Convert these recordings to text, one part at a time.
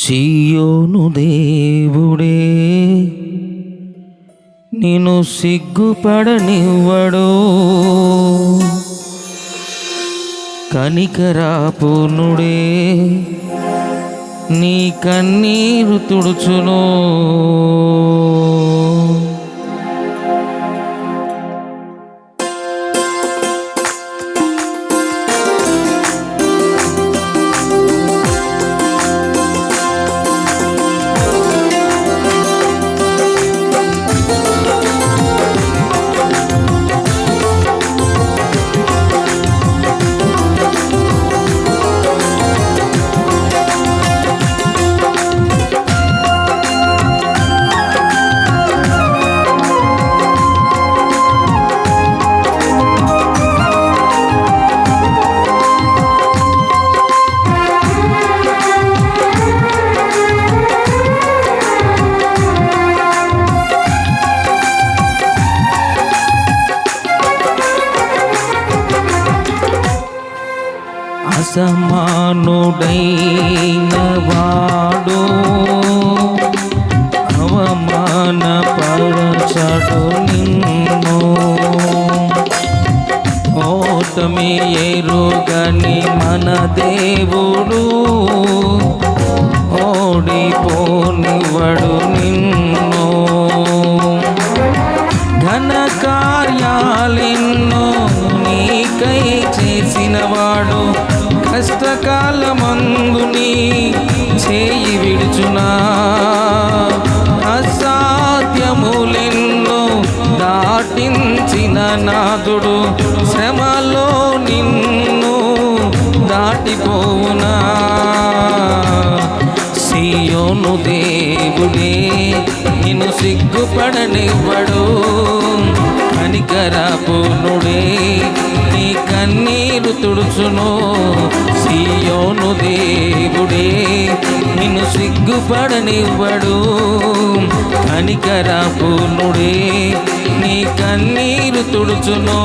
సీయోను దేవుడే నిన్ను సిగ్గుపడనివ్వడు, కనికరాపూర్ణుడే నీ కన్నీరు తుడుచును. అసమానుడైన వాడు అవమానపరచడు నిన్ను, ఓటమి ఎరుగని మన దేవుడు ఓడిపోనివ్వడు నిన్ను. ఘన కార్యాలెన్నో నీకై చేసినవాడు కష్టకాలమందు నీ చేయి విడుచునా. అసాధ్యములెన్నో దాటించిన నాదుడు శ్రమలో నిన్ను దాటిపోవునా. సీయోను దేవుడే నిన్ను సిగ్గుపడనివ్వడు, కనికరాపూర్ణుడే నీ కన్నీరు తుడుచును. సీయోను దేవుడే నిన్ను సిగ్గుపడనివ్వడు, కనికరాపూర్ణుడే నీ కన్నీరు తుడుచును.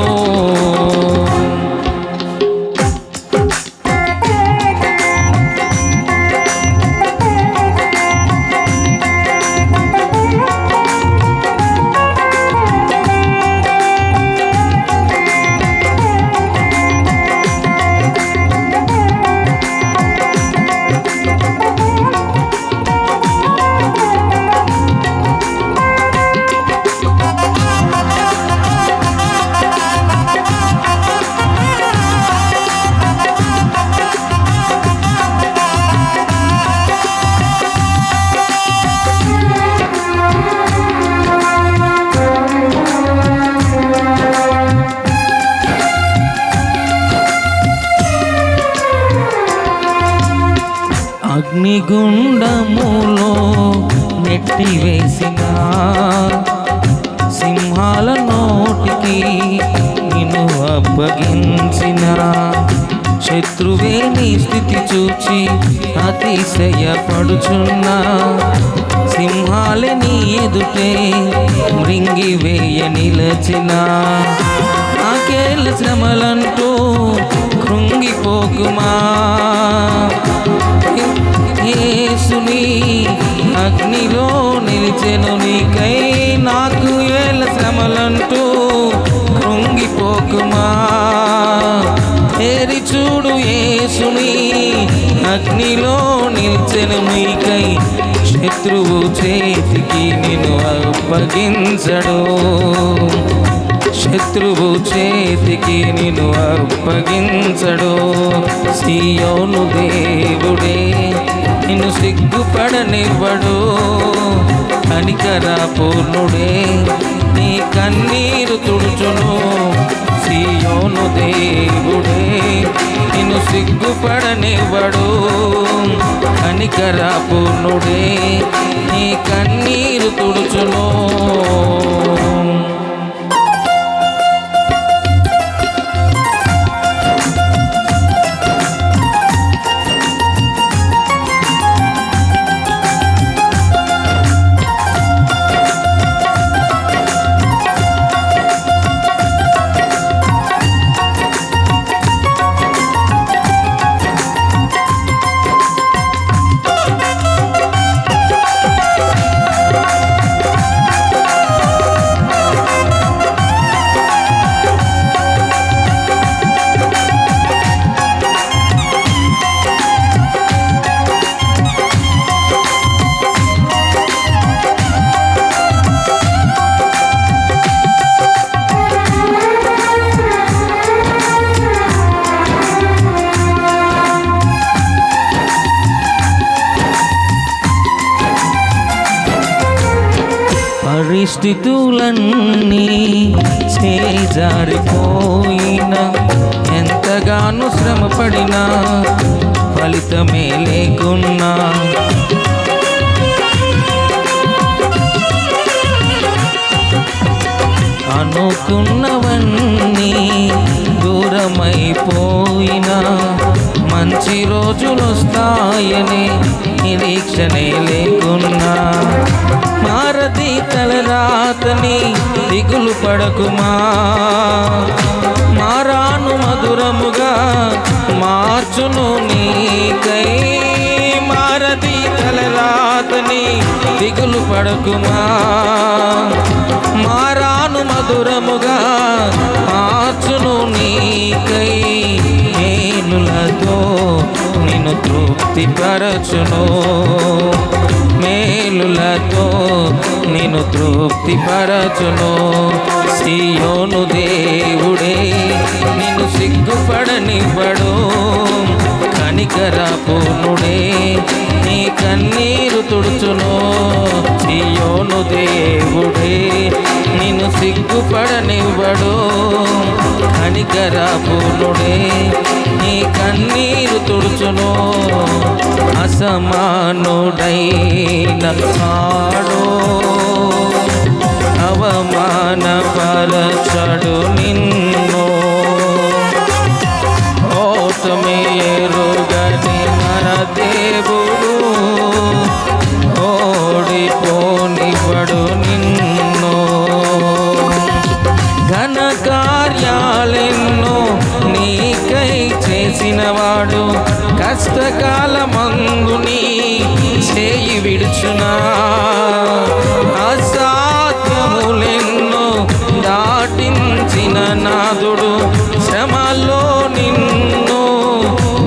అగ్నిగుండములో నెట్టివేసిన సింహాల నోటికి నిన్ను అప్పగించిన శత్రువే నీ స్థితి చూచి అతిశయపడుచున్నా. సింహాలే నీ ఎదుటే మృంగివేయ నిలచిన. నాకేళ్ళ శ్రమలంటూ కృంగిపోకుమా. యేసుని అగ్నిలో నిలిచెను నీకై, నాకు ఏళ్ళ శ్రమలంటూ కృంగిపోకుమా. ఏరి చూడు యేసుని అగ్నిలో నిలిచెను నీకై, శత్రువు చేతికి నిన్ను అప్పగించడు. శత్రువు చేతికి నిన్ను అప్పగించడు. సీయోను దేవుడే నిన్ను సిగ్గుపడనివ్వడు, కనికరాపూర్ణుడే నీ కన్నీరు తుడుచును. సీయోను దేవుడే నిన్ను సిగ్గుపడనివ్వడు, కనికరాపూర్ణుడే నీ కన్నీరు తుడుచును. పరిస్థితులన్నీ చేజారిపోయినా ఎంతగానో శ్రమపడినా ఫలితమే లేకున్నా అనుకున్నవన్నీ దూరమైపోయినా మంచి రోజులు వస్తాయని నిరీక్షణే లేకున్నా మారది తలరాతని దిగులు పడకుమా మారాను మధురముగా మార్చును నీకై మారది తలరాతని దిగులు పడకుమా మారాను మధురముగా మార్చును నీకై మేలులతో నిన్ను తృప్తిపరచును మేలులతో నిన్ను తృప్తిపరచును సీయోను దేవుడే నిన్ను సిగ్గుపడనివ్వడు కనికరపూర్ణుడే నీ కన్నీరు తుడుచును సీయోను దేవుడే నిన్ను సిగ్గుపడనివ్వడు కనికరపూర్ణుడే నీ కన్నీరు తుడుచును అసమానుడైన వాడు అవమానపరచడు నిన్ను ఓటమి ఎరుగని మన దేవుడు ఓడిపోనివ్వడు నిన్ను ఘన కార్యాలెన్నో నీకై చేసినవాడు కష్టకాలమందు నీ చేయి విడుచునా అసాధ్యములెన్నో దాటించిన నాదుడు శ్రమలో నిన్ను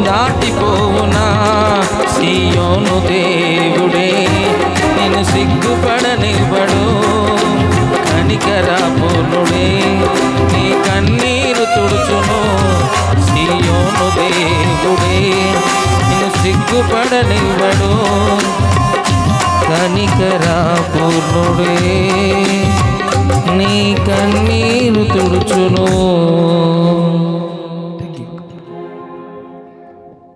దాటిపోవునా సీయోను దేవుడే నిన్ను సిగ్గుపడనివ్వడు కనికరపూర్ణుడే నీ కన్నీరు తుడుచును సీయోను దేవుడే నిన్ను సిగ్గుపడనివ్వడు కనికరపూర్ణుడే